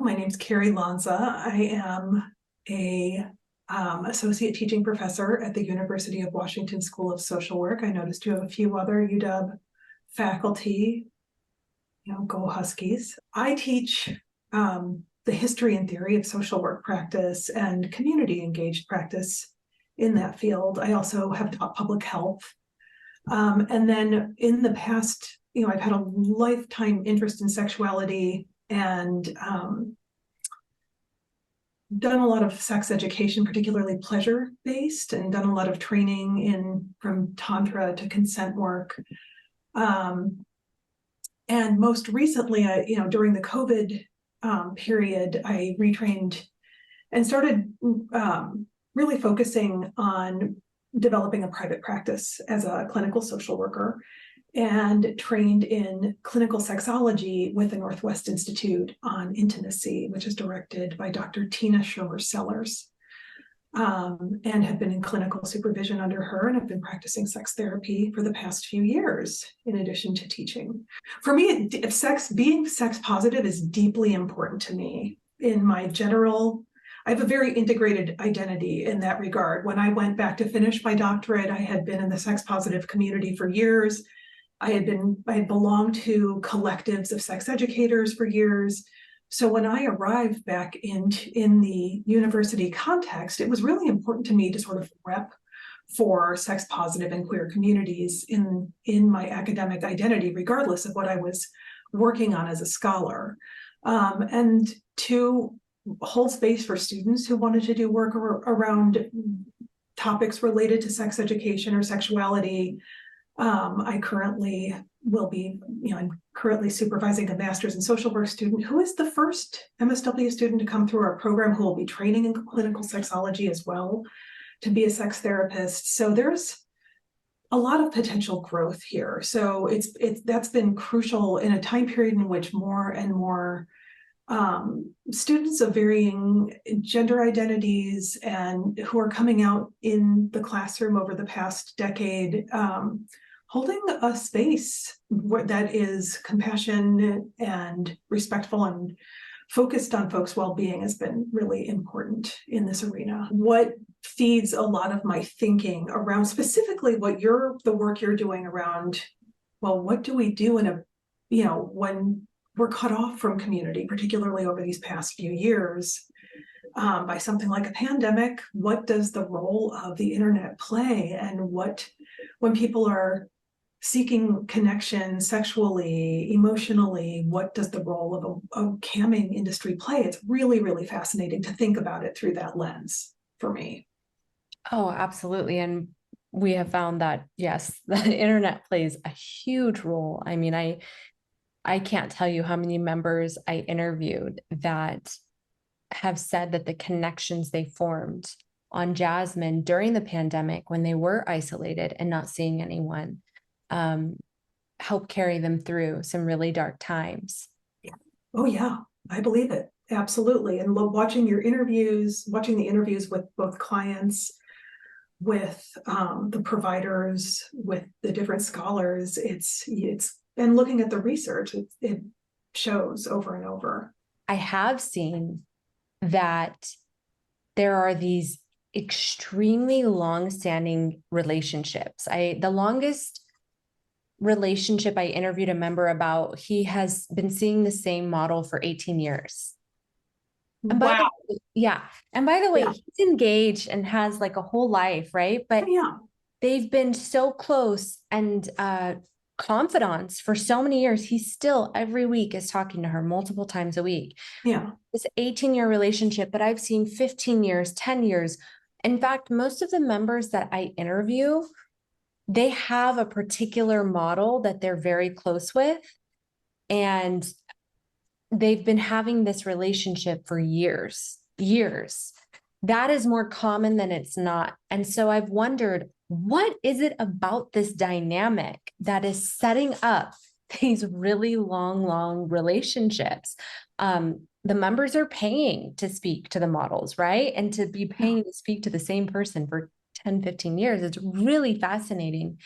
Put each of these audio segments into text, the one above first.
My name's Carrie Lanza. I am a associate teaching professor at the University of Washington School of Social Work. I noticed you have a few other UW faculty, go Huskies. I teach the history and theory of social work practice and community engaged practice in that field. I also have taught public health. And then in the past, I've had a lifetime interest in sexuality and done a lot of sex education, particularly pleasure-based, and done a lot of training from tantra to consent work. And most recently, during the COVID period, I retrained and started really focusing on developing a private practice as a clinical social worker, and trained in clinical sexology with the Northwest Institute on Intimacy, which is directed by Dr. Tina Shermer-Sellers, and have been in clinical supervision under her, and have been practicing sex therapy for the past few years, in addition to teaching. For me, being sex positive is deeply important to me. I have a very integrated identity in that regard. When I went back to finish my doctorate, I had been in the sex positive community for years. I had belonged to collectives of sex educators for years. So when I arrived back in the university context, it was really important to me to sort of rep for sex positive and queer communities in my academic identity, regardless of what I was working on as a scholar. And to hold space for students who wanted to do work around topics related to sex education or sexuality. I'm currently supervising a master's in social work student who is the first MSW student to come through our program, who will be training in clinical sexology as well to be a sex therapist. So there's a lot of potential growth here. So that's been crucial in a time period in which more and more students of varying gender identities and who are coming out in the classroom over the past decade, holding a space that is compassionate and respectful and focused on folks' well-being has been really important in this arena. What feeds a lot of my thinking around specifically the work you're doing around, well, what do we do when we're cut off from community, particularly over these past few years, by something like a pandemic? What does the role of the internet play? And when people are seeking connection sexually, emotionally, what does the role of a camming industry play? It's really, really fascinating to think about it through that lens for me. Oh, absolutely. And we have found that, yes, the internet plays a huge role. I mean, I can't tell you how many members I interviewed that have said that the connections they formed on Jasmin during the pandemic, when they were isolated and not seeing anyone, helped carry them through some really dark times. Yeah. Oh yeah, I believe it. Absolutely. And watching the interviews with both clients, with the providers, with the different scholars, and looking at the research, it shows over and over. I have seen that there are these extremely long-standing relationships. The longest relationship I interviewed a member about, he has been seeing the same model for 18 years. And wow. And by the way, he's engaged and has like a whole life, right? But they've been so close and confidants for so many years. He still every week is talking to her multiple times a week. Yeah. This 18-year relationship, but I've seen 15 years, 10 years. In fact, most of the members that I interview, they have a particular model that they're very close with, and they've been having this relationship for years. That is more common than it's not. And so I've wondered, what is it about this dynamic that is setting up these really long relationships? The members are paying to speak to the models, right? And to be paying to speak to the same person for 10, 15 years. It's really fascinating.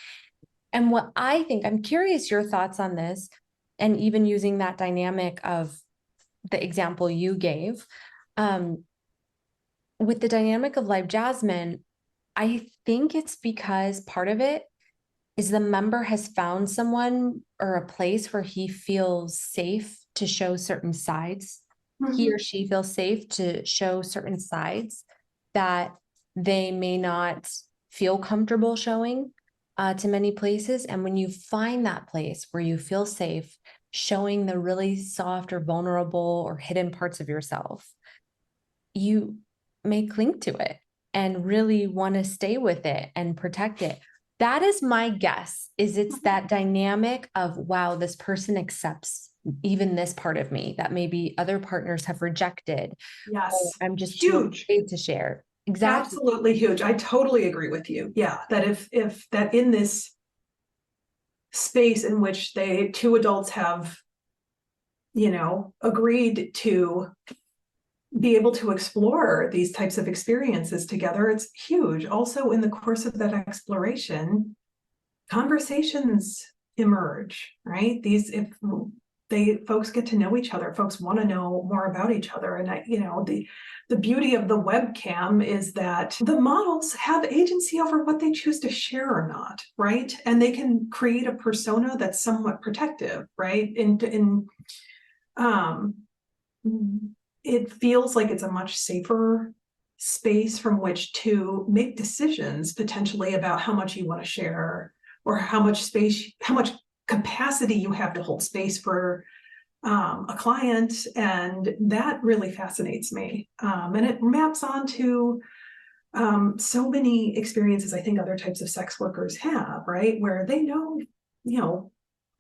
And what I think, I'm curious your thoughts on this, and even using that dynamic of the example you gave, with the dynamic of live Jasmin, I think it's because part of it is the member has found someone or a place where he feels safe to show certain sides. He or she feels safe to show certain sides that they may not feel comfortable showing to many places. And when you find that place where you feel safe showing the really soft or vulnerable or hidden parts of yourself, you may cling to it and really want to stay with it and protect it. That is my guess, is it's that dynamic of, wow, this person accepts even this part of me that maybe other partners have rejected. Or Yes, I'm just too huge. afraid to share. Exactly. Absolutely huge. I totally agree with you. Yeah, that if that in this space in which two adults have, agreed to be able to explore these types of experiences together, it's huge. Also, in the course of that exploration, conversations emerge, right? These if they folks get to know each other, folks want to know more about each other. And the beauty of the webcam is that the models have agency over what they choose to share or not, right? And they can create a persona that's somewhat protective, right? Um it feels like it's a much safer space from which to make decisions potentially about how much you want to share, or how much space, how much capacity you have to hold space for a client. And that really fascinates me. And it maps onto so many experiences I think other types of sex workers have, right? Where you know,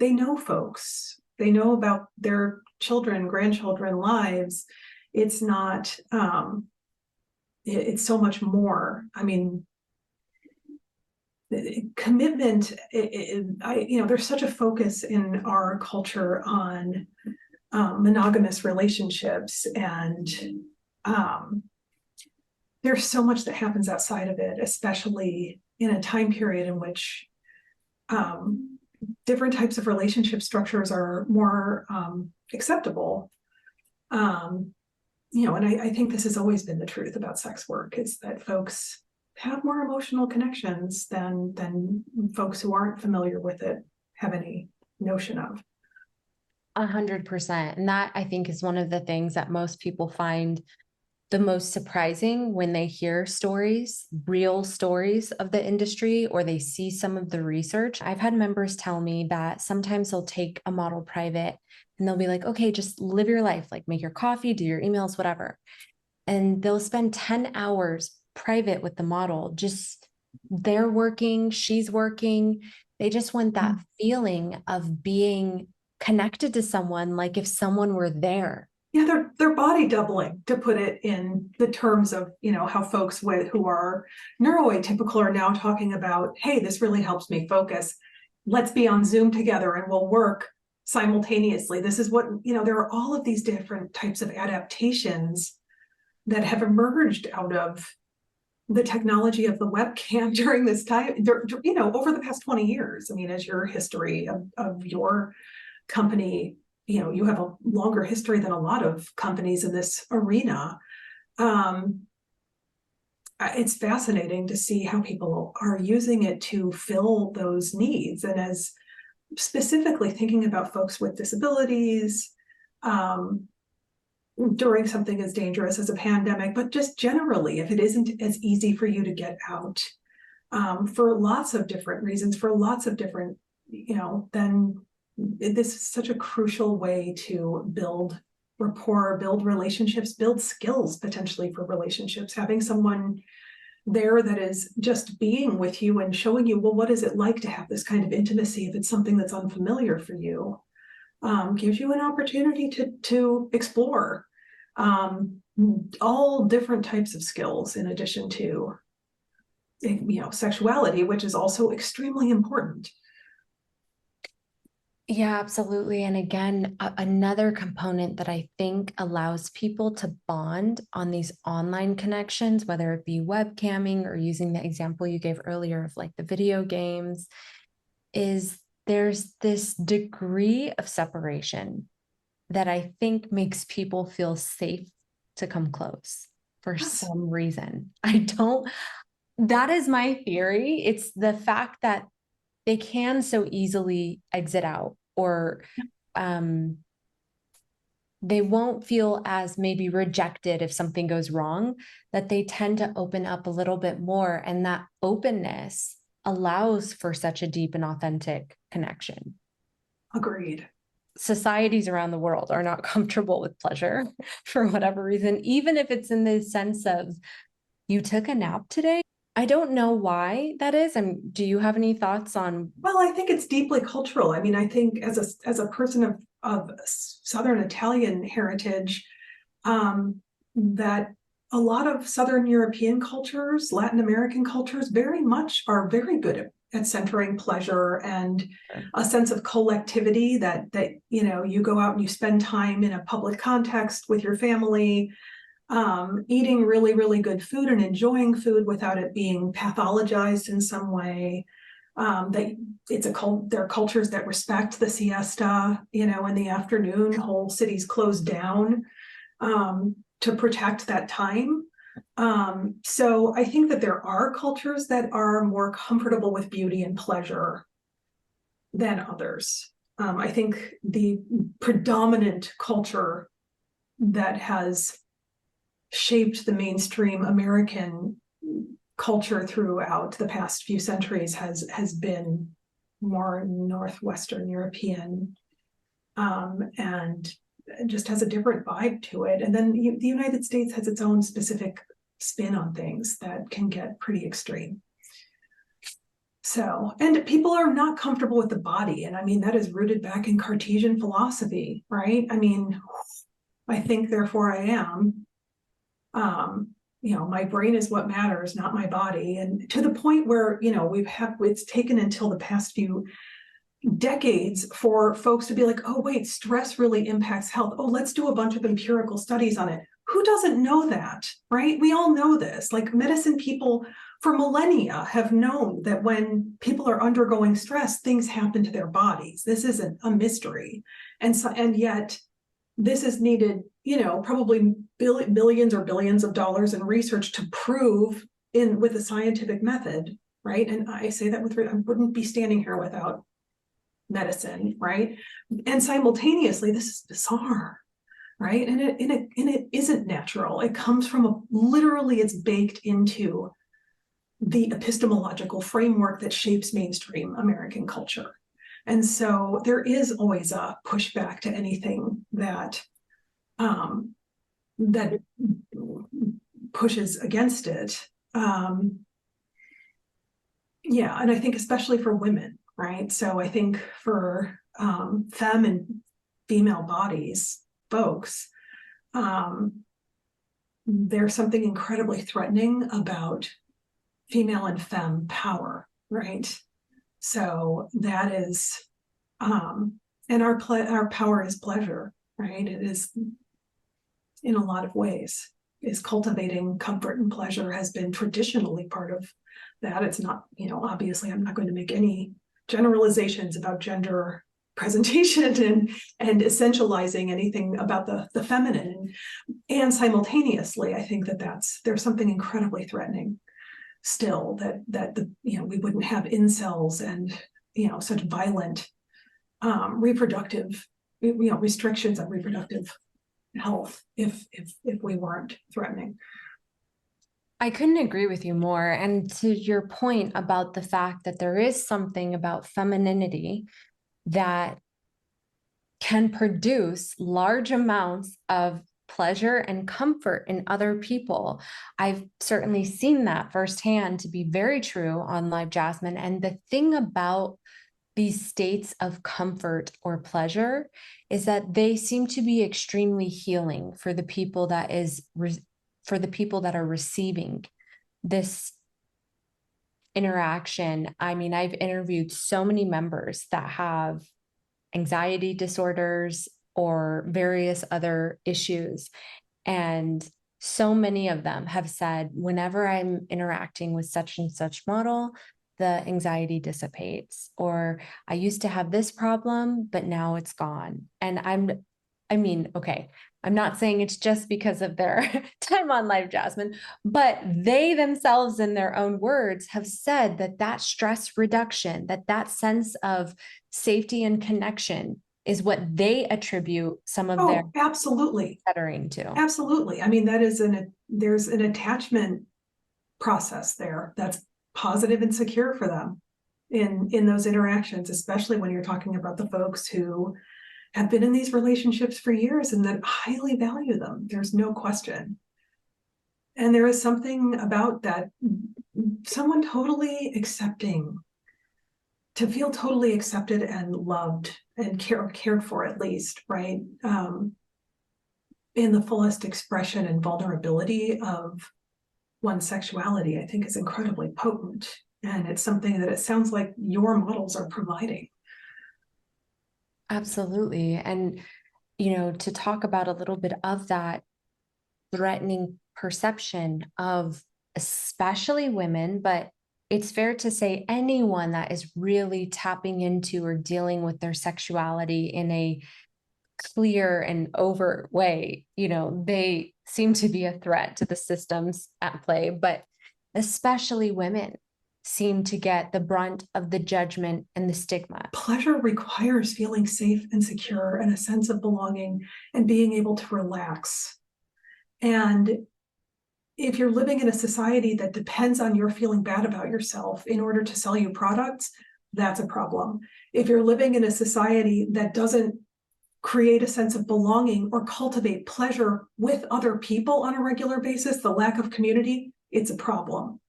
they know folks, they know about their children, grandchildren, lives. It's not, it's so much more. I mean, commitment, there's such a focus in our culture on monogamous relationships, and um, there's so much that happens outside of it, especially in a time period in which different types of relationship structures are more acceptable. Um, and I think this has always been the truth about sex work, is that folks have more emotional connections than folks who aren't familiar with it have any notion of. 100%. And that, I think, is one of the things that most people find the most surprising when they hear stories, real stories of the industry, or they see some of the research. I've had members tell me that sometimes they'll take a model private and they'll be like, okay, just live your life, like make your coffee, do your emails, whatever. And they'll spend 10 hours private with the model, just they're working, she's working. They just want that feeling of being connected to someone, like if someone were there. Yeah, they're body doubling, to put it in the terms of how folks who are neuroatypical are now talking about, hey, this really helps me focus. Let's be on Zoom together and we'll work simultaneously. This is what there are all of these different types of adaptations that have emerged out of the technology of the webcam during this time, over the past 20 years. I mean, as your history of your company, you have a longer history than a lot of companies in this arena. It's fascinating to see how people are using it to fill those needs. And as specifically thinking about folks with disabilities, during something as dangerous as a pandemic, but just generally, if it isn't as easy for you to get out, for lots of different reasons, for lots of different, then this is such a crucial way to build rapport, build relationships, build skills potentially for relationships. Having someone there that is just being with you and showing you, well, what is it like to have this kind of intimacy if it's something that's unfamiliar for you, gives you an opportunity to explore all different types of skills, in addition to sexuality, which is also extremely important. Yeah, absolutely. And again, another component that I think allows people to bond on these online connections, whether it be webcamming or using the example you gave earlier of like the video games, is there's this degree of separation that I think makes people feel safe to come close for Yes. some reason. That is my theory. It's the fact that they can so easily exit out, or they won't feel as maybe rejected if something goes wrong, that they tend to open up a little bit more. And that openness allows for such a deep and authentic connection. Agreed. Societies around the world are not comfortable with pleasure for whatever reason, even if it's in the sense of, you took a nap today. I don't know why that is. Do you have any thoughts on? Well, I think it's deeply cultural. I mean, I think as a person of Southern Italian heritage, that a lot of Southern European cultures, Latin American cultures, very much are very good at centering pleasure and a sense of collectivity, that you go out and you spend time in a public context with your family, eating really, really good food and enjoying food without it being pathologized in some way. That there are cultures that respect the siesta, in the afternoon. Whole cities close down to protect that time. So I think that there are cultures that are more comfortable with beauty and pleasure than others. I think the predominant culture that has shaped the mainstream American culture throughout the past few centuries has been more Northwestern European, and just has a different vibe to it. And then the United States has its own specific spin on things that can get pretty extreme. So, and people are not comfortable with the body. And I mean, that is rooted back in Cartesian philosophy, right? I mean, I think, therefore I am. My brain is what matters, not my body. And to the point where, it's taken until the past few decades for folks to be like, oh, wait, stress really impacts health. Oh, let's do a bunch of empirical studies on it. Who doesn't know that, right? We all know this. Like, medicine people for millennia have known that when people are undergoing stress, things happen to their bodies. This isn't a mystery. And yet this is needed, probably billions or billions of dollars in research to prove with a scientific method, right? And I say that I wouldn't be standing here without medicine, right? And simultaneously, this is bizarre, right? And it isn't natural. It comes from literally, it's baked into the epistemological framework that shapes mainstream American culture. And so there is always a pushback to anything that that pushes against it. Yeah, and I think especially for women, right? So I think for femme and female bodies, folks, there's something incredibly threatening about female and femme power, right? So that is, and our power is pleasure, right? It is, in a lot of ways, is cultivating comfort and pleasure has been traditionally part of that. It's not, obviously I'm not going to make any generalizations about gender presentation and essentializing anything about the feminine. And simultaneously, I think there's something incredibly threatening still, that we wouldn't have incels and such violent reproductive restrictions on reproductive health if we weren't threatening. I couldn't agree with you more. And to your point about the fact that there is something about femininity that can produce large amounts of pleasure and comfort in other people. I've certainly seen that firsthand to be very true on Live Jasmin. And the thing about these states of comfort or pleasure is that they seem to be extremely healing for the people that are receiving this interaction. I mean, I've interviewed so many members that have anxiety disorders or various other issues. And so many of them have said, whenever I'm interacting with such and such model, the anxiety dissipates, or I used to have this problem, but now it's gone. And I mean, okay, I'm not saying it's just because of their time on life, Jasmin, but they themselves, in their own words, have said that that stress reduction, that sense of safety and connection is what they attribute some of their Oh, absolutely. bettering to. Absolutely. I mean, there's an attachment process there that's positive and secure for them in those interactions, especially when you're talking about the folks who have been in these relationships for years and that highly value them. There's no question. And there is something about that, someone totally accepting, to feel totally accepted and loved and cared for, at least, right? In the fullest expression and vulnerability of one's sexuality, I think is incredibly potent. And it's something that it sounds like your models are providing. Absolutely. And, to talk about a little bit of that threatening perception of especially women, but it's fair to say anyone that is really tapping into or dealing with their sexuality in a clear and overt way, they seem to be a threat to the systems at play, but especially women seem to get the brunt of the judgment and the stigma. Pleasure requires feeling safe and secure and a sense of belonging and being able to relax. And if you're living in a society that depends on your feeling bad about yourself in order to sell you products, that's a problem. If you're living in a society that doesn't create a sense of belonging or cultivate pleasure with other people on a regular basis, the lack of community, it's a problem.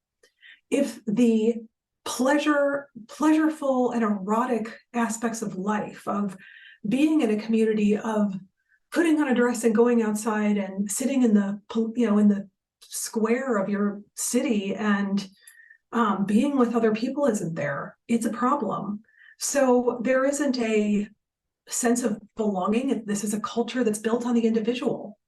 If the pleasureful and erotic aspects of life, of being in a community, of putting on a dress and going outside and sitting in the square of your city and being with other people isn't there, it's a problem. So there isn't a sense of belonging. This is a culture that's built on the individual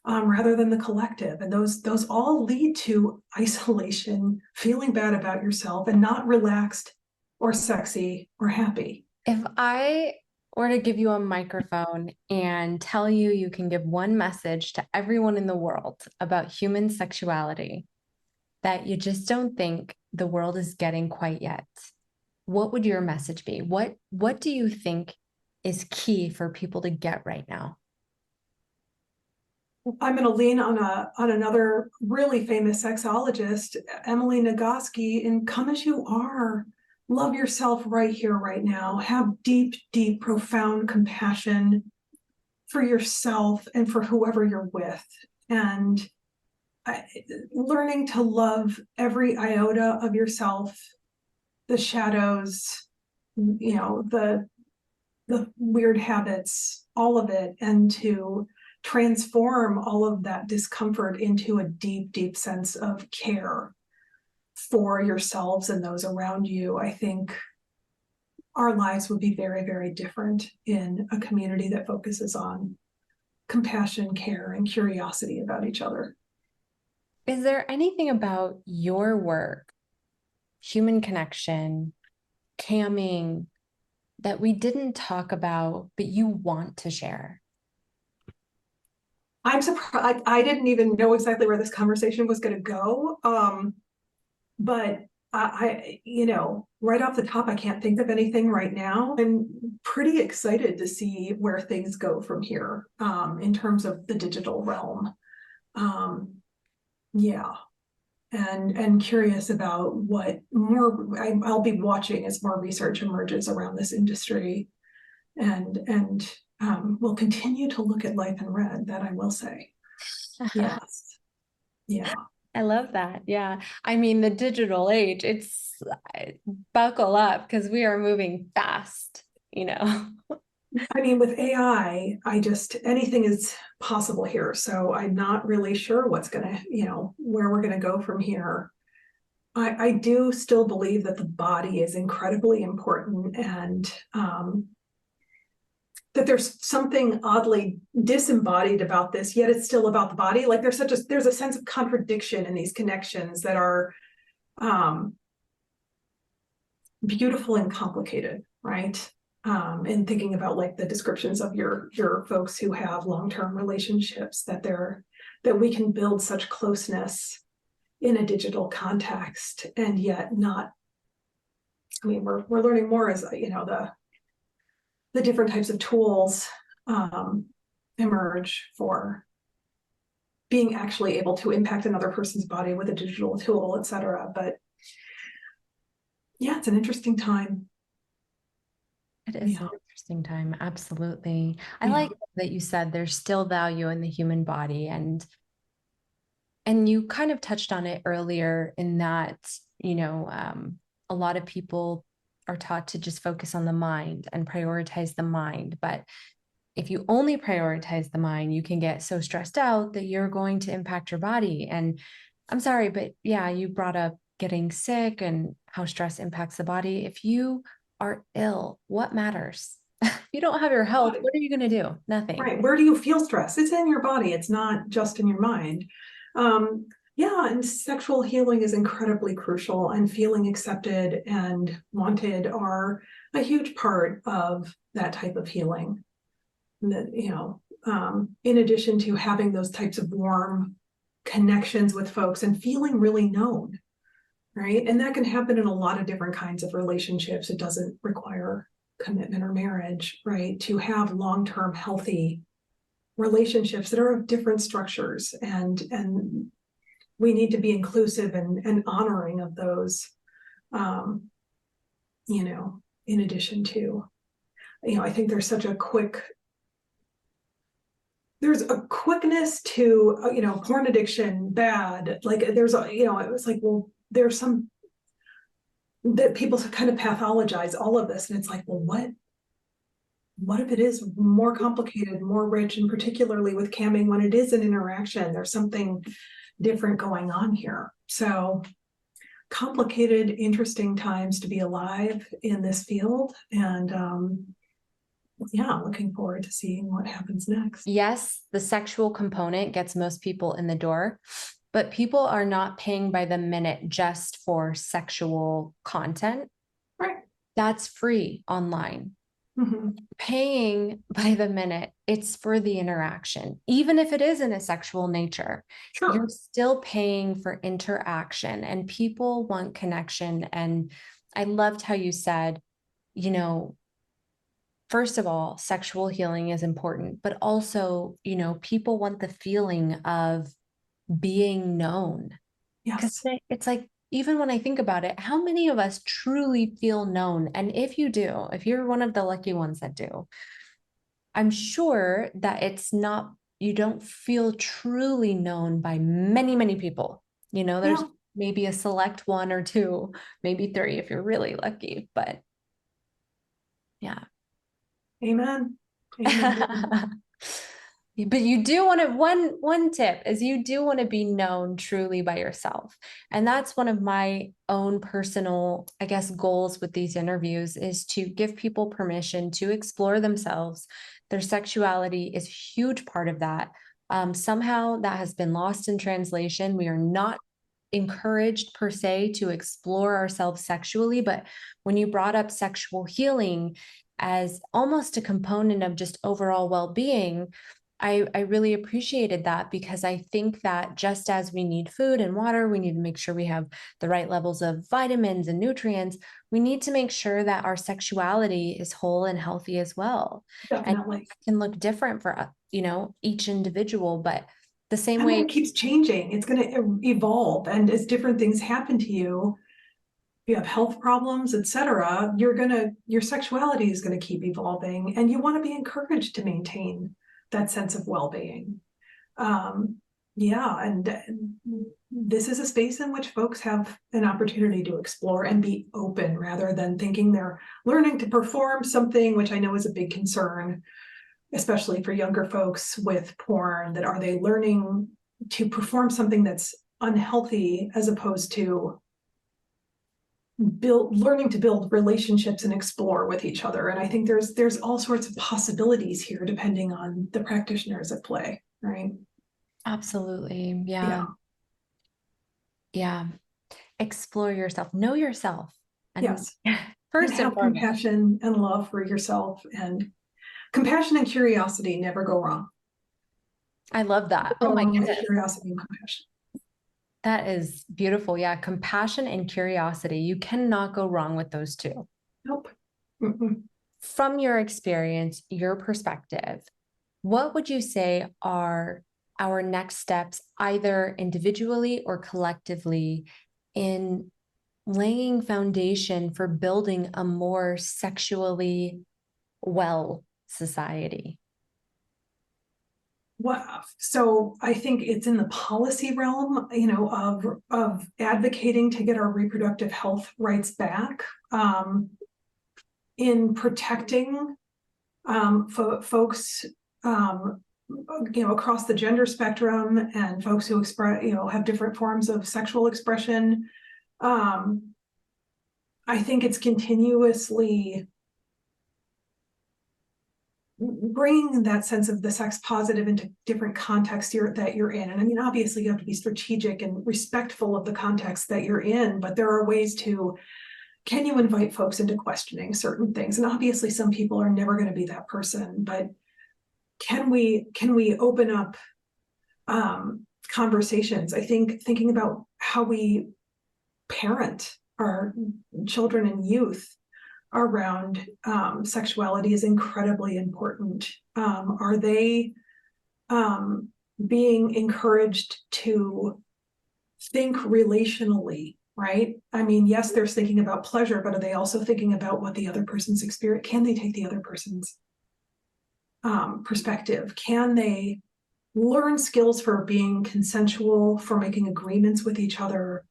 rather than the collective. And those all lead to isolation, feeling bad about yourself, and not relaxed or sexy or happy. If I were to give you a microphone and tell you you can give one message to everyone in the world about human sexuality that you just don't think the world is getting quite yet, what would your message be? What do you think is key for people to get right now? I'm going to lean on another really famous sexologist, Emily Nagoski, in Come As You Are. Love yourself right here, right now. Have deep, deep, profound compassion for yourself and for whoever you're with. And learning to love every iota of yourself, the shadows, the weird habits, all of it, and to transform all of that discomfort into a deep, deep sense of care for yourselves and those around you. I think our lives would be very, very different in a community that focuses on compassion, care, and curiosity about each other. Is there anything about your work, human connection, camming, that we didn't talk about, but you want to share? I'm surprised. I didn't even know exactly where this conversation was going to go. But right off the top, I can't think of anything right now. I'm pretty excited to see where things go from here in terms of the digital realm. Yeah. And curious about what more I'll be watching as more research emerges around this industry, and we'll continue to look at life in red. That I will say. Yes. Yeah. I love that. Yeah. I mean, the digital age, it's buckle up because we are moving fast, I mean, with AI, anything is possible here. So I'm not really sure where we're gonna go from here. I do still believe that the body is incredibly important, and that there's something oddly disembodied about this, yet it's still about the body. Like there's a sense of contradiction in these connections that are beautiful and complicated, right? And thinking about like the descriptions of your folks who have long-term relationships, that we can build such closeness in a digital context and yet not, I mean, we're learning more as, you know, the different types of tools emerge for being actually able to impact another person's body with a digital tool, et cetera. But yeah, it's an interesting time. It is an Yeah. interesting time. Absolutely. I Yeah. like that you said there's still value in the human body, and you kind of touched on it earlier in that, you know, a lot of people are taught to just focus on the mind and prioritize the mind. But if you only prioritize the mind, you can get so stressed out that you're going to impact your body. And I'm sorry, but yeah, you brought up getting sick and how stress impacts the body. If you are ill, what matters? If you don't have your health, what are you going to do? Nothing. Right. Where do you feel stress? It's in your body. It's not just in your mind. Um, yeah, and sexual healing is incredibly crucial, and feeling accepted and wanted are a huge part of that type of healing. That, you know, in addition to having those types of warm connections with folks and feeling really known, right? And that can happen in a lot of different kinds of relationships. It doesn't require commitment or marriage, right? To have long-term healthy relationships that are of different structures, and we need to be inclusive and honoring of those, um, you know, in addition to, you know, I think there's a quickness to, you know, porn addiction, bad, like there's a, you know, it was like, well, there's some that people kind of pathologize all of this, and it's like, well, what if it is more complicated, more rich, and particularly with camming, when it is an interaction, there's something different going on here. So complicated, interesting times to be alive in this field. And yeah, looking forward to seeing what happens next. Yes, the sexual component gets most people in the door, but people are not paying by the minute just for sexual content. Right. That's free online. Mm-hmm. Paying by the minute, it's for the interaction. Even if it is in a sexual nature, you're Sure. still paying for interaction, and people want connection. And I loved how you said, you know, first of all, sexual healing is important, but also, you know, people want the feeling of being known. Because Yes. it's like, even when I think about it, how many of us truly feel known? And if you do, if you're one of the lucky ones that do, I'm sure that it's not, you don't feel truly known by many, many people. You know, there's Yeah. maybe a select one or two, maybe three if you're really lucky, but yeah. Amen. Amen. But you do want to, one tip is you do want to be known truly by yourself. And that's one of my own personal, I guess, goals with these interviews, is to give people permission to explore themselves. Their sexuality is a huge part of that. Somehow that has been lost in translation. We are not encouraged per se to explore ourselves sexually, but when you brought up sexual healing as almost a component of just overall well-being, I really appreciated that, because I think that just as we need food and water, we need to make sure we have the right levels of vitamins and nutrients. We need to make sure that our sexuality is whole and healthy as well. And Definitely. it can look different for, you know, each individual, but the same I mean, way. it keeps changing. It's going to evolve, and as different things happen to you, you have health problems, etc., your sexuality is going to keep evolving, and you want to be encouraged to maintain that sense of well-being. Um, yeah, and this is a space in which folks have an opportunity to explore and be open, rather than thinking they're learning to perform something, which I know is a big concern, especially for younger folks with porn, that are they learning to perform something that's unhealthy, as opposed to learning to build relationships and explore with each other. And I think there's all sorts of possibilities here, depending on the practitioners at play, right? Absolutely. Yeah. Yeah. Yeah. Explore yourself, know yourself. And Yes. First and have foremost. compassion and love for yourself, and compassion and curiosity never go wrong. I love that. Oh Go my wrong with goodness. curiosity and compassion. That is beautiful. Yeah. Compassion and curiosity. You cannot go wrong with those two. Nope. Mm-mm. From your experience, your perspective, what would you say are our next steps, either individually or collectively, in laying foundation for building a more sexually well society? So I think it's in the policy realm, of advocating to get our reproductive health rights back, in protecting folks, across the gender spectrum, and folks who express, have different forms of sexual expression. I think it's continuously bringing that sense of the sex positive into different contexts that you're in. And I mean, obviously you have to be strategic and respectful of the context that you're in, but there are ways to, can you invite folks into questioning certain things? And obviously some people are never going to be that person, but can we open up conversations? I think thinking about how we parent our children and youth around sexuality is incredibly important. Are they being encouraged to think relationally, right? I mean, yes, they're thinking about pleasure, but are they also thinking about what the other person's experience? Can they take the other person's perspective? Can they learn skills for being consensual, for making agreements with each other,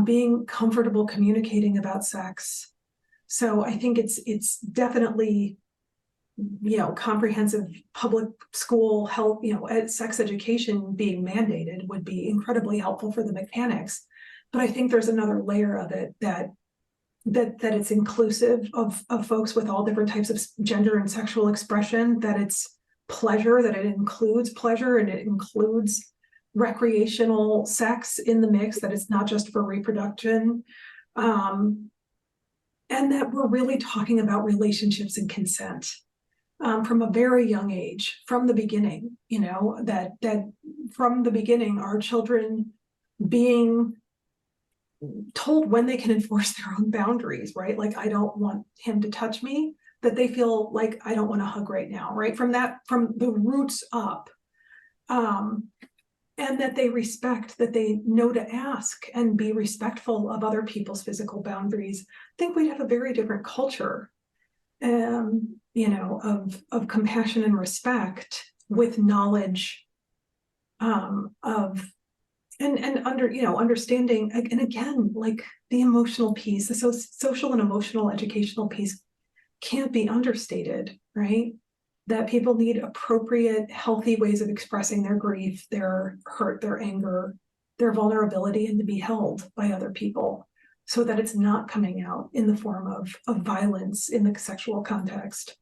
being comfortable communicating about sex? So I think it's definitely, comprehensive public school health, sex education being mandated would be incredibly helpful for the mechanics. But I think there's another layer of it that it's inclusive of folks with all different types of gender and sexual expression, that it's pleasure, that it includes pleasure and it includes recreational sex in the mix, that it's not just for reproduction. And that we're really talking about relationships and consent from a very young age, from the beginning, that from the beginning, our children being told when they can enforce their own boundaries, right? Like, I don't want him to touch me, that they feel like, I don't want to hug right now, right? From the roots up. And that they respect, that they know to ask and be respectful of other people's physical boundaries. I think we'd have a very different culture, of compassion and respect, with knowledge, understanding, and again, like the emotional piece, the social and emotional educational piece can't be understated, right? That people need appropriate, healthy ways of expressing their grief, their hurt, their anger, their vulnerability, and to be held by other people, so that it's not coming out in the form of violence in the sexual context,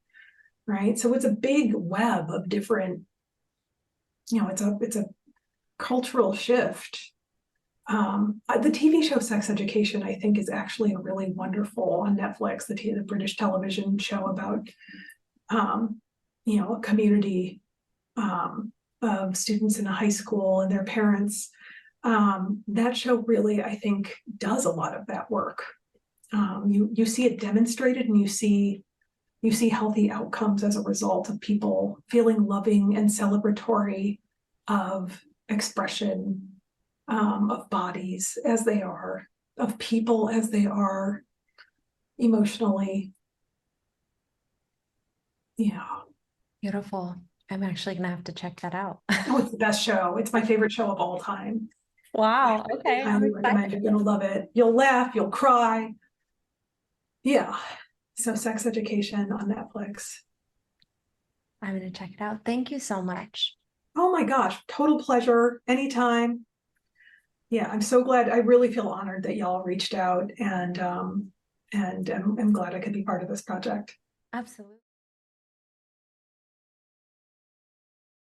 right? So it's a big web of different, it's a cultural shift. The TV show Sex Education, I think, is actually a really wonderful, on Netflix, the British television show about a community of students in a high school and their parents. That show really, I think, does a lot of that work. You see it demonstrated, and you see healthy outcomes as a result of people feeling loving and celebratory of expression, of bodies as they are, of people as they are emotionally. Yeah. Beautiful. I'm actually going to have to check that out. Oh, it's the best show. It's my favorite show of all time. Wow. Okay. I highly recommend. You're gonna love it. You'll laugh, you'll cry. Yeah. So Sex Education on Netflix. I'm going to check it out. Thank you so much. Oh my gosh, total pleasure. Anytime. Yeah, I'm so glad. I really feel honored that y'all reached out, and I'm glad I could be part of this project. Absolutely.